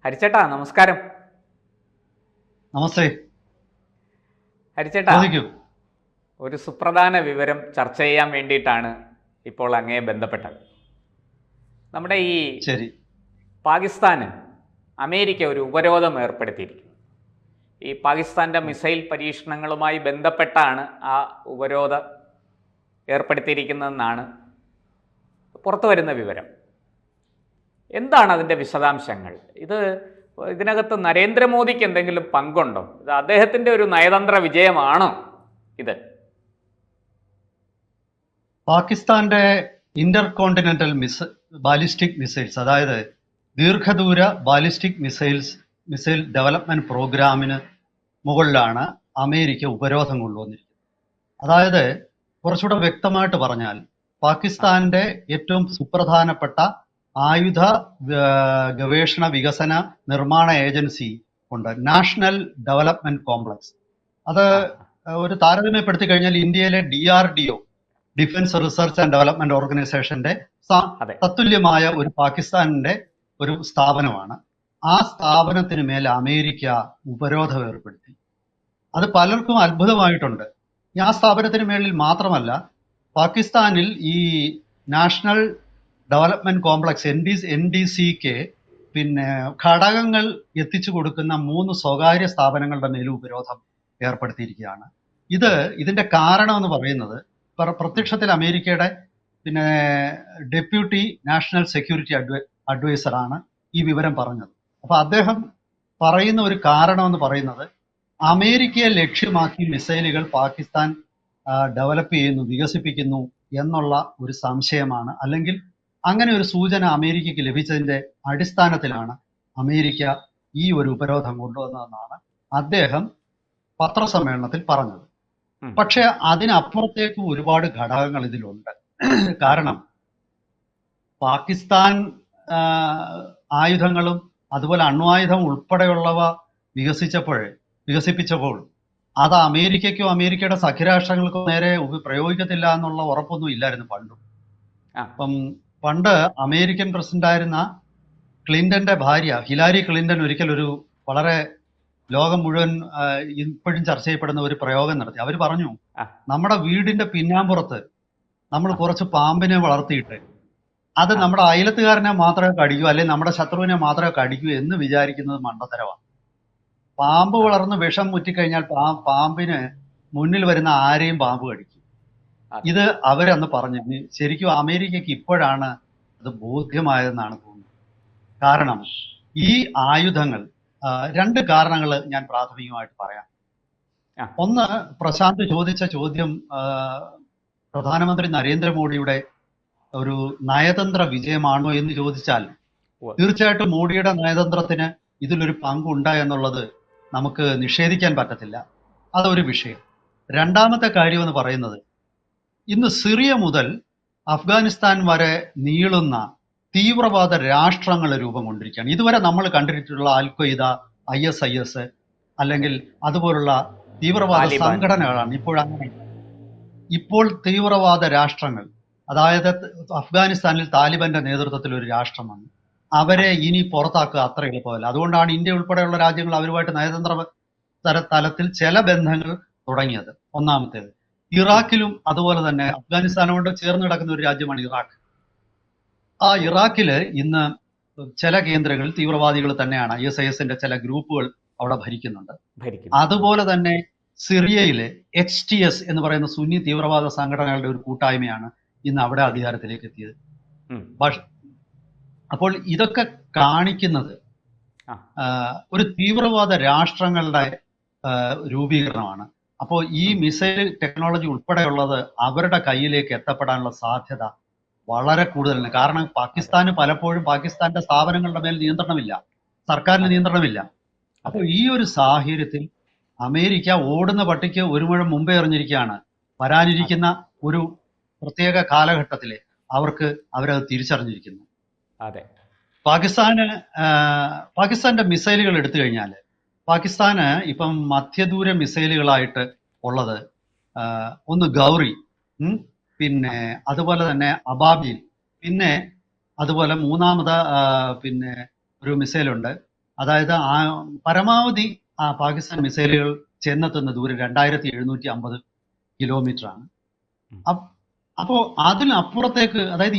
ഹരിച്ചേട്ടാ നമസ്കാരം. നമസ്തേ. ഹരിച്ചേട്ടാ, ചോദിക്കൂ. ഒരു സുപ്രധാന വിവരം ചർച്ച ചെയ്യാൻ വേണ്ടിയിട്ടാണ് ഇപ്പോൾ അങ്ങയെ ബന്ധപ്പെട്ടത്. നമ്മുടെ ഈ ശരി. പാകിസ്ഥാന് അമേരിക്ക ഒരു ഉപരോധം ഏർപ്പെടുത്തിയിരിക്കുന്നു. ഈ പാകിസ്ഥാൻ്റെ മിസൈൽ പരീക്ഷണങ്ങളുമായി ബന്ധപ്പെട്ടാണ് ആ ഉപരോധം ഏർപ്പെടുത്തിയിരിക്കുന്നതെന്നാണ് പുറത്തു വരുന്ന വിവരം. എന്താണ് അതിൻ്റെ വിശദാംശങ്ങൾ? ഇതിനകത്ത് നരേന്ദ്രമോദിക്ക് എന്തെങ്കിലും പങ്കുണ്ടോ? ഇത് അദ്ദേഹത്തിൻ്റെ ഒരു നയതന്ത്ര വിജയമാണോ ഇത്? പാകിസ്ഥാന്റെ ഇന്റർ കോണ്ടിനെന്റൽ ബാലിസ്റ്റിക് മിസൈൽസ്, അതായത് ദീർഘദൂര ബാലിസ്റ്റിക് മിസൈൽ ഡെവലപ്മെന്റ് പ്രോഗ്രാമിന് മുകളിലാണ് അമേരിക്ക ഉപരോധം കൊണ്ടുവന്നിരിക്കുന്നത്. അതായത് കുറച്ചുകൂടെ വ്യക്തമായിട്ട് പറഞ്ഞാൽ, പാകിസ്ഥാന്റെ ഏറ്റവും സുപ്രധാനപ്പെട്ട ആയുധ ഗവേഷണ വികസന നിർമ്മാണ ഏജൻസി ഉണ്ട്, നാഷണൽ ഡെവലപ്മെന്റ് കോംപ്ലക്സ്. അത് ഒരു താരതമ്യപ്പെടുത്തി കഴിഞ്ഞാൽ ഇന്ത്യയിലെ DRDO, defence research and development ഓർഗനൈസേഷന്റെ തത്തുല്യമായ ഒരു പാകിസ്ഥാനിന്റെ ഒരു സ്ഥാപനമാണ്. ആ സ്ഥാപനത്തിന് മേൽ അമേരിക്ക ഉപരോധം ഏർപ്പെടുത്തി. അത് പലർക്കും അത്ഭുതമായിട്ടുണ്ട്. ആ സ്ഥാപനത്തിന് മേളിൽ മാത്രമല്ല, പാകിസ്ഥാനിൽ ഈ നാഷണൽ ഡെവലപ്മെന്റ് കോംപ്ലക്സ് NDCക്ക് പിന്നെ ഘടകങ്ങൾ എത്തിച്ചു കൊടുക്കുന്ന 3 സ്വകാര്യ സ്ഥാപനങ്ങളുടെ മേലും ഉപരോധം ഏർപ്പെടുത്തിയിരിക്കുകയാണ്. ഇതിന്റെ കാരണം എന്ന് പറയുന്നത്, പ്രത്യക്ഷത്തിൽ അമേരിക്കയുടെ പിന്നെ ഡെപ്യൂട്ടി നാഷണൽ സെക്യൂരിറ്റി അഡ്വൈസറാണ് ഈ വിവരം പറഞ്ഞത്. അപ്പൊ അദ്ദേഹം പറയുന്ന ഒരു കാരണം എന്ന് പറയുന്നത്, അമേരിക്കയെ ലക്ഷ്യമാക്കി മിസൈലുകൾ പാകിസ്ഥാൻ ഡെവലപ്പ് ചെയ്യുന്നു, വികസിപ്പിക്കുന്നു എന്നുള്ള ഒരു സംശയമാണ്, അല്ലെങ്കിൽ അങ്ങനെ ഒരു സൂചന അമേരിക്കയ്ക്ക് ലഭിച്ചതിന്റെ അടിസ്ഥാനത്തിലാണ് അമേരിക്ക ഈ ഒരു ഉപരോധം കൊണ്ടുവന്നതെന്നാണ് അദ്ദേഹം പത്രസമ്മേളനത്തിൽ പറഞ്ഞത്. പക്ഷെ അതിനപ്പുറത്തേക്ക് ഒരുപാട് ഘടകങ്ങൾ ഇതിലുണ്ട്. കാരണം പാകിസ്ഥാൻ ആയുധങ്ങളും അതുപോലെ അണ്വായുധം ഉൾപ്പെടെയുള്ളവ വികസിപ്പിച്ചപ്പോൾ അത് അമേരിക്കയ്ക്കോ അമേരിക്കയുടെ സഖ്യരാഷ്ട്രങ്ങൾക്കോ നേരെ പ്രയോഗിക്കത്തില്ല എന്നുള്ള ഉറപ്പൊന്നും ഇല്ലായിരുന്നു പണ്ടും. അപ്പം പണ്ട് അമേരിക്കൻ പ്രസിഡന്റായിരുന്ന ക്ലിന്റന്റെ ഭാര്യ ഹിലാരി ക്ലിന്റൺ ഒരിക്കൽ ഒരു വളരെ ലോകം മുഴുവൻ ഇപ്പോഴും ചർച്ച ചെയ്യപ്പെടുന്ന ഒരു പ്രയോഗം നടത്തി. അവർ പറഞ്ഞു, നമ്മുടെ വീടിന്റെ പിന്നാമ്പുറത്ത് നമ്മൾ കുറച്ച് പാമ്പിനെ വളർത്തിയിട്ട് അത് നമ്മുടെ അയലത്തുകാരനെ മാത്രമേ കടിക്കൂ, അല്ലെങ്കിൽ നമ്മുടെ ശത്രുവിനെ മാത്രമേ കടിക്കൂ എന്ന് വിചാരിക്കുന്നത് മണ്ടത്തരമാണ്. പാമ്പ് വളർന്ന് വിഷം മുറ്റിക്കഴിഞ്ഞാൽ പാമ്പിന് മുന്നിൽ വരുന്ന ആരെയും പാമ്പ് കടിക്കും. ഇത് അവരന്ന് പറഞ്ഞു. ശരിക്കും അമേരിക്കയ്ക്ക് ഇപ്പോഴാണ് അത് ബോധ്യമായതെന്നാണ് തോന്നുന്നത്. കാരണം ഈ ആയുധങ്ങൾ, 2 കാരണങ്ങൾ ഞാൻ പ്രാഥമികമായിട്ട് പറയാം. ഒന്ന്, പ്രശാന്ത് ചോദിച്ച ചോദ്യം പ്രധാനമന്ത്രി നരേന്ദ്രമോദിയുടെ ഒരു നയതന്ത്ര വിജയമാണോ എന്ന് ചോദിച്ചാൽ, തീർച്ചയായിട്ടും മോഡിയുടെ നയതന്ത്രത്തിന് ഇതിലൊരു പങ്കുണ്ട് എന്നുള്ളത് നമുക്ക് നിഷേധിക്കാൻ പറ്റത്തില്ല. അതൊരു വിഷയം. രണ്ടാമത്തെ കാര്യം എന്ന് പറയുന്നത്, ഇന്ന് സിറിയ മുതൽ അഫ്ഗാനിസ്ഥാൻ വരെ നീളുന്ന തീവ്രവാദ രാഷ്ട്രങ്ങൾ രൂപം കൊണ്ടിരിക്കുകയാണ്. ഇതുവരെ നമ്മൾ കണ്ടിട്ടുള്ള അൽ-ഖ്വയ്ദ, ISIS അല്ലെങ്കിൽ അതുപോലുള്ള തീവ്രവാദ സംഘടനകളാണ് ഇപ്പോൾ തീവ്രവാദ രാഷ്ട്രങ്ങൾ. അതായത് അഫ്ഗാനിസ്ഥാനിൽ താലിബന്റെ നേതൃത്വത്തിൽ ഒരു രാഷ്ട്രം വന്നു. അവരെ ഇനി പുറത്താക്കുക അത്ര എളുപ്പമല്ല. അതുകൊണ്ടാണ് ഇന്ത്യ ഉൾപ്പെടെയുള്ള രാജ്യങ്ങൾ അവരുമായിട്ട് നയതന്ത്ര തലത്തിൽ ചില ബന്ധങ്ങൾ തുടങ്ങിയത്. ഒന്നാമത്തേത്. ഇറാഖിലും അതുപോലെ തന്നെ അഫ്ഗാനിസ്ഥാനോട് ചേർന്ന് കിടക്കുന്ന ഒരു രാജ്യമാണ് ഇറാഖ്. ആ ഇറാഖില് ഇന്ന് ചില കേന്ദ്രങ്ങളിൽ തീവ്രവാദികൾ തന്നെയാണ്, ISISന്റെ ചില ഗ്രൂപ്പുകൾ അവിടെ ഭരിക്കുന്നുണ്ട്. അതുപോലെ തന്നെ സിറിയയിലെ HTS എന്ന് പറയുന്ന സുന്നി തീവ്രവാദ സംഘടനകളുടെ ഒരു കൂട്ടായ്മയാണ് ഇന്ന് അവിടെ അധികാരത്തിലേക്ക് എത്തിയത്. അപ്പോൾ ഇതൊക്കെ കാണിക്കുന്നത് ഒരു തീവ്രവാദ രാഷ്ട്രങ്ങളുടെ രൂപീകരണമാണ്. അപ്പോൾ ഈ മിസൈൽ ടെക്നോളജി ഉൾപ്പെടെയുള്ളത് അവരുടെ കയ്യിലേക്ക് എത്തപ്പെടാനുള്ള സാധ്യത വളരെ കൂടുതലാണ്. കാരണം പാകിസ്ഥാന് പലപ്പോഴും പാകിസ്ഥാന്റെ സ്ഥാപനങ്ങളുടെ മേൽ നിയന്ത്രണമില്ല, സർക്കാരിന് നിയന്ത്രണമില്ല. അപ്പോൾ ഈ ഒരു സാഹചര്യത്തിൽ അമേരിക്ക ഓടുന്ന പട്ടിക്ക് ഒരു മുഴം മുമ്പേ എറിഞ്ഞിരിക്കുകയാണ്. വരാനിരിക്കുന്ന ഒരു പ്രത്യേക കാലഘട്ടത്തിലെ അവരത് തിരിച്ചറിഞ്ഞിരിക്കുന്നു. അതെ. പാകിസ്ഥാന്റെ മിസൈലുകൾ എടുത്തു കഴിഞ്ഞാൽ, പാകിസ്ഥാന് ഇപ്പം മധ്യദൂര മിസൈലുകളായിട്ട് ഉള്ളത് ഒന്ന് ഗൗറി, പിന്നെ അതുപോലെ തന്നെ അബാബിൽ, പിന്നെ അതുപോലെ മൂന്നാമത് പിന്നെ ഒരു മിസൈലുണ്ട് അതായത് പരമാവധി പാകിസ്ഥാൻ മിസൈലുകൾ ചെന്നെത്തുന്ന ദൂരം 2750 കിലോമീറ്റർ ആണ്. അപ്പോൾ അതിനപ്പുറത്തേക്ക്, അതായത്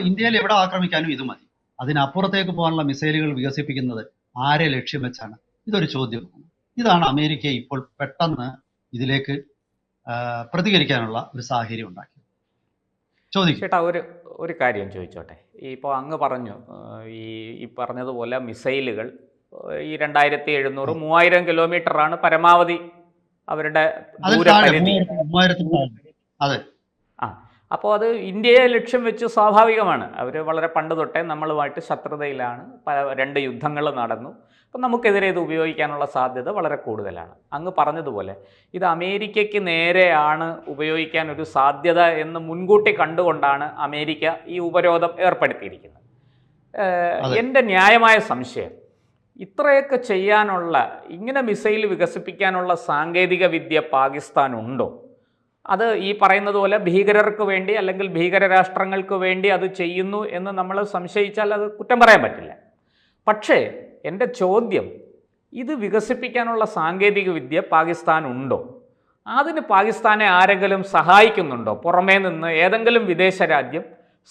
ഇന്ത്യയിൽ എവിടെ ആക്രമിക്കാനും ഇത് മതി. അതിനപ്പുറത്തേക്ക് പോകാനുള്ള മിസൈലുകൾ വികസിപ്പിക്കുന്നത് ആരെ ലക്ഷ്യം വെച്ചാണ്? ഇതൊരു ചോദ്യമാണ്. ഇതാണ് അമേരിക്ക ഇപ്പോൾ പെട്ടെന്ന് ഇതിലേക്ക് പ്രതികരിക്കാനുള്ള ഒരു സാഹചര്യം ഉണ്ടാക്കിയത്. ചോദിക്കും ചേട്ടാ, ഒരു കാര്യം ചോദിച്ചോട്ടെ. ഇപ്പോൾ അങ്ങ് പറഞ്ഞു ഈ പറഞ്ഞതുപോലെ മിസൈലുകൾ ഈ 2700 3000 കിലോമീറ്ററാണ് പരമാവധി അവരുടെ ദൂരപരിധി. അതെ. അപ്പോൾ അത് ഇന്ത്യയെ ലക്ഷ്യം വെച്ച് സ്വാഭാവികമാണ്. അവർ വളരെ പണ്ട് തൊട്ടേ നമ്മളുമായിട്ട് ശത്രുതയിലാണ്, രണ്ട് യുദ്ധങ്ങൾ നടന്നു. അപ്പം നമുക്കെതിരെ ഇത് ഉപയോഗിക്കാനുള്ള സാധ്യത വളരെ കൂടുതലാണ്. അങ്ങ് പറഞ്ഞതുപോലെ ഇത് അമേരിക്കയ്ക്ക് നേരെയാണ് ഉപയോഗിക്കാൻ ഒരു സാധ്യത എന്ന് മുൻകൂട്ടി കണ്ടുകൊണ്ടാണ് അമേരിക്ക ഈ ഉപരോധം ഏർപ്പെടുത്തിയിരിക്കുന്നത്. എൻ്റെ ന്യായമായ സംശയം, ഇത്രയൊക്കെ ചെയ്യാനുള്ള, ഇങ്ങനെ മിസൈൽ വികസിപ്പിക്കാനുള്ള സാങ്കേതിക വിദ്യ പാകിസ്ഥാനുണ്ടോ? അത് ഈ പറയുന്നത് പോലെ ഭീകരർക്ക് വേണ്ടി അല്ലെങ്കിൽ ഭീകരരാഷ്ട്രങ്ങൾക്ക് വേണ്ടി അത് ചെയ്യുന്നു എന്ന് നമ്മൾ സംശയിച്ചാൽ അത് കുറ്റം പറയാൻ പറ്റില്ല. പക്ഷേ എൻ്റെ ചോദ്യം, ഇത് വികസിപ്പിക്കാനുള്ള സാങ്കേതിക വിദ്യ പാകിസ്ഥാനുണ്ടോ? അതിന് പാകിസ്ഥാനെ ആരെങ്കിലും സഹായിക്കുന്നുണ്ടോ? പുറമേ നിന്ന് ഏതെങ്കിലും വിദേശ രാജ്യം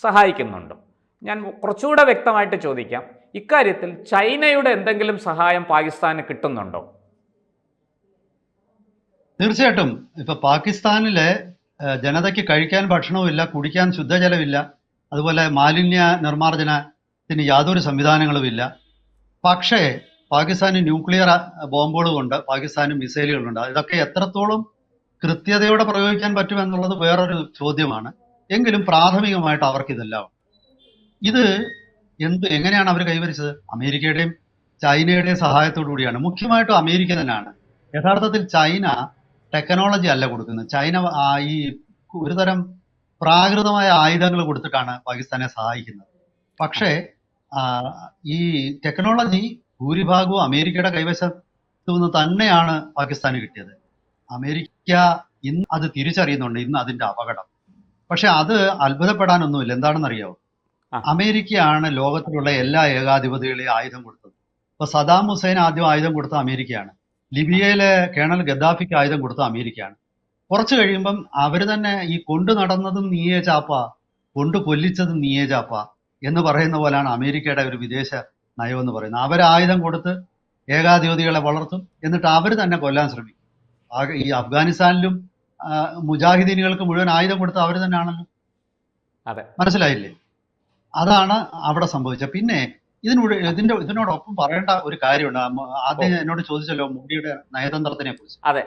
സഹായിക്കുന്നുണ്ടോ? ഞാൻ കുറച്ചുകൂടെ വ്യക്തമായിട്ട് ചോദിക്കാം, ഇക്കാര്യത്തിൽ ചൈനയുടെ എന്തെങ്കിലും സഹായം പാകിസ്ഥാന് കിട്ടുന്നുണ്ടോ? തീർച്ചയായിട്ടും. ഇപ്പൊ പാകിസ്ഥാനിലെ ജനതയ്ക്ക് കഴിക്കാൻ ഭക്ഷണവുമില്ല, കുടിക്കാൻ ശുദ്ധജലമില്ല, അതുപോലെ മാലിന്യ നിർമ്മാർജ്ജനത്തിന് യാതൊരു സംവിധാനങ്ങളുമില്ല. പക്ഷേ പാകിസ്ഥാന് ന്യൂക്ലിയർ ബോംബുകളുണ്ട്, പാകിസ്ഥാന് മിസൈലുകളുണ്ട്. ഇതൊക്കെ എത്രത്തോളം കൃത്യതയോടെ പ്രയോഗിക്കാൻ പറ്റുമെന്നുള്ളത് വേറൊരു ചോദ്യമാണ്. എങ്കിലും പ്രാഥമികമായിട്ട് അവർക്കിതെല്ലാം. ഇത് എങ്ങനെയാണ് അവർ കൈവരിച്ചത്? അമേരിക്കയുടെയും ചൈനയുടെയും സഹായത്തോടു കൂടിയാണ്. മുഖ്യമായിട്ടും അമേരിക്ക തന്നെയാണ്. യഥാർത്ഥത്തിൽ ചൈന ടെക്നോളജി അല്ല കൊടുക്കുന്നത്. ചൈന ഈ ഒരുതരം പ്രാകൃതമായ ആയുധങ്ങൾ കൊടുത്തിട്ടാണ് പാകിസ്ഥാനെ സഹായിക്കുന്നത്. പക്ഷേ ഈ ടെക്നോളജി ഭൂരിഭാഗവും അമേരിക്കയുടെ കൈവശത്തു നിന്ന് തന്നെയാണ് പാകിസ്ഥാന് കിട്ടിയത്. അമേരിക്ക ഇന്ന് അത് തിരിച്ചറിയുന്നുണ്ട്, ഇന്ന് അതിന്റെ അപകടം. പക്ഷെ അത് അത്ഭുതപ്പെടാനൊന്നുമില്ല. എന്താണെന്നറിയാവോ? അമേരിക്കയാണ് ലോകത്തിലുള്ള എല്ലാ ഏകാധിപതികളെയും ആയുധം കൊടുത്തത്. ഇപ്പൊ സദാം ഹുസൈൻ ആദ്യം ആയുധം കൊടുത്ത അമേരിക്കയാണ്. ലിബിയയിലെ കേണൽ ഗദ്ദാഫിക്ക് ആയുധം കൊടുത്ത അമേരിക്കയാണ്. കുറച്ച് കഴിയുമ്പം അവർ തന്നെ ഈ കൊണ്ടു നടന്നതും നീയേ ചാപ്പ, കൊണ്ടു കൊല്ലിച്ചതും നീയേ ചാപ്പ എന്ന് പറയുന്ന പോലാണ് അമേരിക്കയുടെ ഒരു വിദേശ നയം എന്ന് പറയുന്നത്. അവർ ആയുധം കൊടുത്ത് ഏകാധിപതികളെ വളർത്തും, എന്നിട്ട് അവർ തന്നെ കൊല്ലാൻ ശ്രമിക്കും. ഈ അഫ്ഗാനിസ്ഥാനിലും മുജാഹിദീനുകൾക്ക് മുഴുവൻ ആയുധം കൊടുത്ത് അവർ തന്നെയാണല്ലോ. മനസ്സിലായില്ലേ? അതാണ് അവിടെ സംഭവിച്ചത്. പിന്നെ ഇതിനോടൊപ്പം പറയേണ്ട ഒരു കാര്യമുണ്ട്. ആദ്യം എന്നോട് ചോദിച്ചല്ലോ മോഡിയുടെ നയതന്ത്രത്തിനെ കുറിച്ച്. അതെ,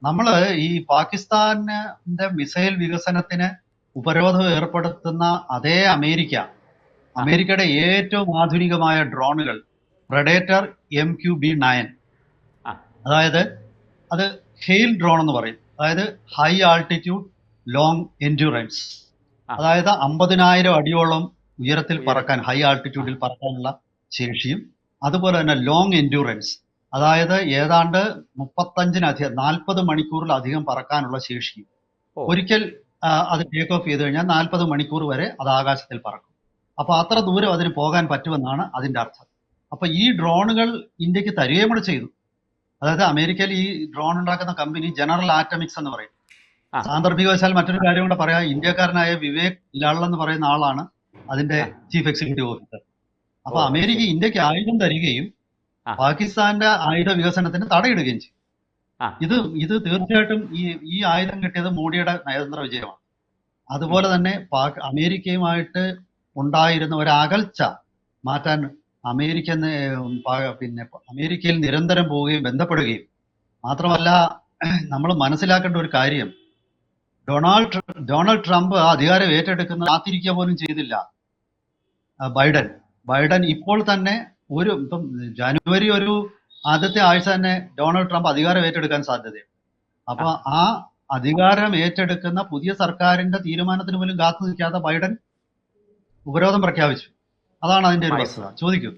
നമ്മള് ഈ പാകിസ്ഥാന്റെ മിസൈൽ വികസനത്തിന് ഉപരോധം ഏർപ്പെടുത്തുന്ന അതേ അമേരിക്കയുടെ ഏറ്റവും ആധുനികമായ ഡ്രോണുകൾ പ്രഡേറ്റർ MQB-9, അതായത് അത് ഹെയിൽ ഡ്രോൺ എന്ന് പറയും. അതായത് ഹൈ ആൾട്ടിറ്റ്യൂഡ് ലോങ് എൻഡ്യൂറൻസ്, അതായത് 50,000 അടിയോളം ഉയരത്തിൽ പറക്കാൻ, ഹൈ ആൾട്ടിറ്റ്യൂഡിൽ പറക്കാനുള്ള ശേഷിയും, അതുപോലെ തന്നെ ലോങ് എൻഡ്യൂറൻസ്, അതായത് ഏതാണ്ട് 40 മണിക്കൂറിലധികം പറക്കാനുള്ള ശേഷിയും. ഒരിക്കൽ അത് ടേക്ക് ഓഫ് ചെയ്ത് കഴിഞ്ഞാൽ 40 മണിക്കൂർ വരെ അത് ആകാശത്തിൽ പറക്കും. അപ്പൊ അത്ര ദൂരം അതിന് പോകാൻ പറ്റുമെന്നാണ് അതിന്റെ അർത്ഥം. അപ്പൊ ഈ ഡ്രോണുകൾ ഇന്ത്യക്ക് തരികയും കൂടെ ചെയ്തു. അതായത് അമേരിക്കയിൽ ഈ ഡ്രോൺ ഉണ്ടാക്കുന്ന കമ്പനി ജനറൽ ആറ്റമിക്സ് എന്ന് പറയും. സാന്ദർഭികവശാൽ മറ്റൊരു കാര്യം കൂടെ പറയാം, ഇന്ത്യക്കാരനായ വിവേക് ലാൾ എന്ന് പറയുന്ന ആളാണ് അതിന്റെ ചീഫ് എക്സിക്യൂട്ടീവ് ഓഫീസർ. അപ്പൊ അമേരിക്ക ഇന്ത്യക്ക് ആയുധം തരികയും പാകിസ്ഥാന്റെ ആയുധ വികസനത്തിന് തടയിടുകയും ചെയ്യും. ഇത് തീർച്ചയായിട്ടും ഈ ആയുധം കിട്ടിയത് മോഡിയുടെ നയതന്ത്ര വിജയമാണ്. അതുപോലെ തന്നെ അമേരിക്കയുമായിട്ട് ഉണ്ടായിരുന്ന ഒരു അകൽച്ച മാറ്റാൻ അമേരിക്കയിൽ നിരന്തരം പോവുകയും ബന്ധപ്പെടുകയും, മാത്രമല്ല നമ്മൾ മനസ്സിലാക്കേണ്ട ഒരു കാര്യം, ഡൊണാൾഡ് ട്രംപ് അധികാരം ഏറ്റെടുക്കുന്ന കാത്തിരിക്കുക പോലും ചെയ്തില്ല ബൈഡൻ ഇപ്പോൾ തന്നെ ഇപ്പം ജനുവരി ആദ്യത്തെ ആഴ്ച തന്നെ ഡൊണാൾഡ് ട്രംപ് അധികാരം ഏറ്റെടുക്കാൻ സാധ്യതയുണ്ട്. അപ്പൊ ആ അധികാരം ഏറ്റെടുക്കുന്ന പുതിയ സർക്കാരിന്റെ തീരുമാനത്തിന് പോലും കാത്തു നിൽക്കാതെ ബൈഡൻ ഉപരോധം പ്രഖ്യാപിച്ചു. അതാണ് അതിന്റെ ഒരു വസ്തുത. ചോദിക്കൂ.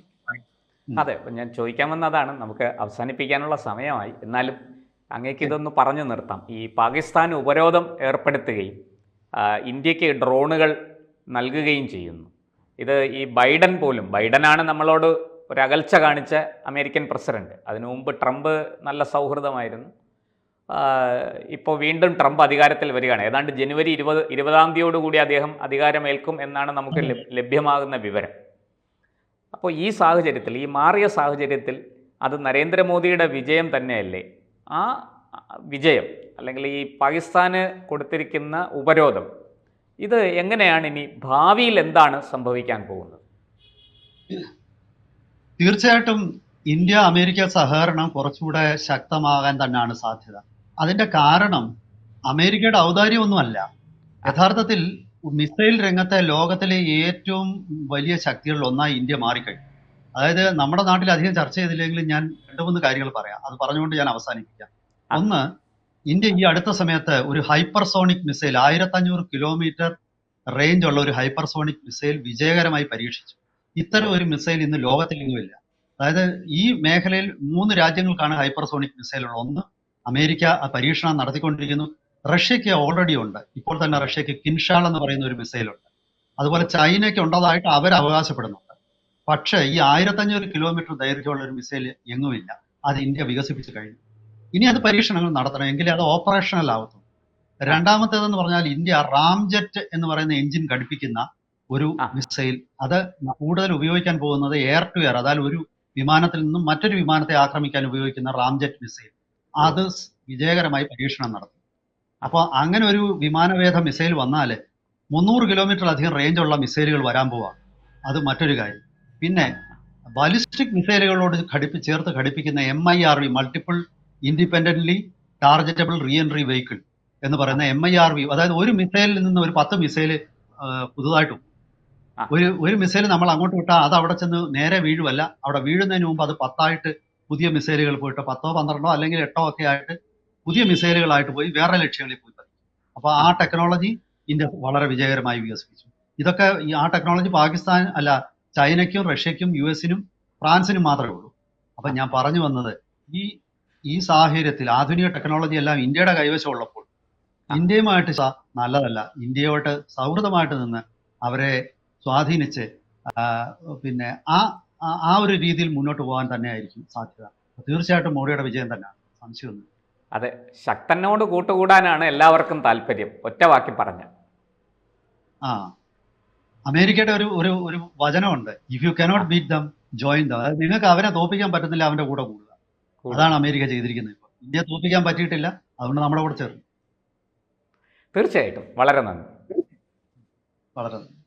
അതെ, ഞാൻ ചോദിക്കാൻ വന്നതാണ്. നമുക്ക് അവസാനിപ്പിക്കാനുള്ള സമയമായി. എന്നാലും അങ്ങേക്ക് ഇതൊന്ന് പറഞ്ഞു നിർത്താം. ഈ പാകിസ്ഥാൻ ഉപരോധം ഏർപ്പെടുത്തുകയും ഇന്ത്യക്ക് ഡ്രോണുകൾ നൽകുകയും ചെയ്യുന്നു. ഇത് ഈ ബൈഡനാണ് നമ്മളോട് ഒരകൽച്ച കാണിച്ച അമേരിക്കൻ പ്രസിഡന്റ്. അതിനു മുമ്പ് ട്രംപ് നല്ല സൗഹൃദമായിരുന്നു. ഇപ്പോൾ വീണ്ടും ട്രംപ് അധികാരത്തിൽ വരികയാണ്. ഏതാണ്ട് ജനുവരി 20-ാം തീയതിയോടുകൂടി അദ്ദേഹം അധികാരമേൽക്കും എന്നാണ് നമുക്ക് ലഭ്യമാകുന്ന വിവരം. അപ്പോൾ ഈ സാഹചര്യത്തിൽ, ഈ മാറിയ സാഹചര്യത്തിൽ അത് നരേന്ദ്രമോദിയുടെ വിജയം തന്നെയല്ലേ? ആ വിജയം അല്ലെങ്കിൽ ഈ പാകിസ്ഥാന് കൊടുത്തിരിക്കുന്ന ഉപരോധം, ഇത് എങ്ങനെയാണ് ഇനി ഭാവിയിൽ എന്താണ് സംഭവിക്കാൻ പോകുന്നത്? തീർച്ചയായിട്ടും ഇന്ത്യ അമേരിക്ക സഹകരണം കുറച്ചുകൂടെ ശക്തമാകാൻ തന്നെയാണ് സാധ്യത. അതിന്റെ കാരണം അമേരിക്കയുടെ ഔദാര്യമൊന്നുമല്ല. യഥാർത്ഥത്തിൽ മിസൈൽ രംഗത്തെ ലോകത്തിലെ ഏറ്റവും വലിയ ശക്തികളിൽ ഒന്നായി ഇന്ത്യ മാറിക്കഴിഞ്ഞു. അതായത് നമ്മുടെ നാട്ടിൽ അധികം ചർച്ച ചെയ്തില്ലെങ്കിലും ഞാൻ 2-3 കാര്യങ്ങൾ പറയാം. അത് പറഞ്ഞുകൊണ്ട് ഞാൻ അവസാനിപ്പിക്കാം. ഒന്ന്, ഇന്ത്യ ഈ അടുത്ത സമയത്ത് ഒരു ഹൈപ്പർസോണിക് മിസൈൽ 1500 കിലോമീറ്റർ റേഞ്ച് ഉള്ള ഒരു ഹൈപ്പർസോണിക് മിസൈൽ വിജയകരമായി പരീക്ഷിച്ചു. ഇത്തരം ഒരു മിസൈൽ ഇന്ന് ലോകത്തിലെങ്ങുമില്ല. അതായത് ഈ മേഖലയിൽ 3 രാജ്യങ്ങൾക്കാണ് ഹൈപ്പർസോണിക് മിസൈൽ ഉള്ളത്. ഒന്ന്, അമേരിക്ക ആ പരീക്ഷണം നടത്തിക്കൊണ്ടിരിക്കുന്നു. റഷ്യക്ക് ഓൾറെഡി ഉണ്ട്. ഇപ്പോൾ തന്നെ റഷ്യക്ക് കിൻഷാൾ എന്ന് പറയുന്ന ഒരു മിസൈൽ ഉണ്ട്. അതുപോലെ ചൈനയ്ക്ക് ഉണ്ടതായിട്ട് അവർ അവകാശപ്പെടുന്നുണ്ട്. പക്ഷേ ഈ 1500 കിലോമീറ്റർ ദൈർഘ്യമുള്ള ഒരു മിസൈൽ എങ്ങുമില്ല. അത് ഇന്ത്യ വികസിപ്പിച്ചു കഴിഞ്ഞു. ഇനി അത് പരീക്ഷണങ്ങൾ നടത്തണം, എങ്കിലേ അത് ഓപ്പറേഷണൽ ആവത്തുള്ളൂ. രണ്ടാമത്തേതെന്ന് പറഞ്ഞാൽ ഇന്ത്യ റാംജെറ്റ് എന്ന് പറയുന്ന എഞ്ചിൻ ഘടിപ്പിക്കുന്ന ഒരു മിസൈൽ, അത് കൂടുതൽ ഉപയോഗിക്കാൻ പോകുന്നത് എയർ ടു എയർ, അതായത് ഒരു വിമാനത്തിൽ നിന്നും മറ്റൊരു വിമാനത്തെ ആക്രമിക്കാൻ ഉപയോഗിക്കുന്ന റാംജെറ്റ് മിസൈൽ, അത് വിജയകരമായി പരീക്ഷണം നടത്തി. അപ്പോൾ അങ്ങനെ ഒരു വിമാനവേധ മിസൈൽ വന്നാൽ 300 കിലോമീറ്റർ അധികം റേഞ്ചുള്ള മിസൈലുകൾ വരാൻ പോവാം. അത് മറ്റൊരു കാര്യം. പിന്നെ ബാലിസ്റ്റിക് മിസൈലുകളോട് ചേർത്ത് ഘടിപ്പിക്കുന്ന MIRV, multiple independently targetable re entry vehicle എന്ന് പറയുന്ന MIRV, അതായത് ഒരു മിസൈലിൽ നിന്ന് ഒരു 10 മിസൈൽ പുതുതായിട്ട് ഒരു മിസൈൽ നമ്മൾ അങ്ങോട്ട് വിട്ടാൽ അത് അവിടെ ചെന്ന് നേരെ വീഴുവല്ല, അവിടെ വീഴുന്നതിന് മുമ്പ് അത് 10 പുതിയ മിസൈലുകൾ പോയിട്ട് 10, 12 അല്ലെങ്കിൽ 8 ഒക്കെ ആയിട്ട് പുതിയ മിസൈലുകളായിട്ട് പോയി വേറെ ലക്ഷ്യങ്ങളിൽ പോയി പതിക്കും. അപ്പോൾ ആ ടെക്നോളജി ഇന്ത്യ വളരെ വിജയകരമായി വികസിപ്പിച്ചു. ഇതൊക്കെ ആ ടെക്നോളജി പാകിസ്ഥാൻ അല്ല, ചൈനയ്ക്കും റഷ്യയ്ക്കും US-നും ഫ്രാൻസിനും മാത്രമേ ഉള്ളൂ. അപ്പൊ ഞാൻ പറഞ്ഞു വന്നത്, ഈ സാഹചര്യത്തിൽ ആധുനിക ടെക്നോളജി എല്ലാം ഇന്ത്യയുടെ കൈവശം ഉള്ളപ്പോൾ ഇന്ത്യയുമായിട്ട് നല്ലതല്ല, ഇന്ത്യയോട്ട് സൗഹൃദമായിട്ട് നിന്ന് അവരെ സ്വാധീനിച്ച് പിന്നെ ആ ഒരു രീതിയിൽ മുന്നോട്ട് പോകാൻ തന്നെയായിരിക്കും സാധ്യത. തീർച്ചയായിട്ടും മോഡിയുടെ വിജയം തന്നെയാണ്, സംശയമൊന്നും. അതെ, ശക്തനോട് കൂട്ടുകൂടാനാണ് എല്ലാവർക്കും താല്പര്യം, ഒറ്റ വാക്കി പറഞ്ഞ. അമേരിക്കയുടെ ഒരു വചനമുണ്ട്, if you cannot beat them join them. അതായത് നിങ്ങൾക്ക് അവനെ തോൽപ്പിക്കാൻ പറ്റുന്നില്ല, അവന്റെ കൂടെ കൂടുക. അതാണ് അമേരിക്ക ചെയ്തിരിക്കുന്നത്. ഇപ്പോൾ ഇന്ത്യ തോൽപ്പിക്കാൻ പറ്റിയിട്ടില്ല, അതുകൊണ്ട് നമ്മുടെ കൂടെ ചേർന്നു. തീർച്ചയായിട്ടും വളരെ നന്ദി. വളരെ നന്ദി.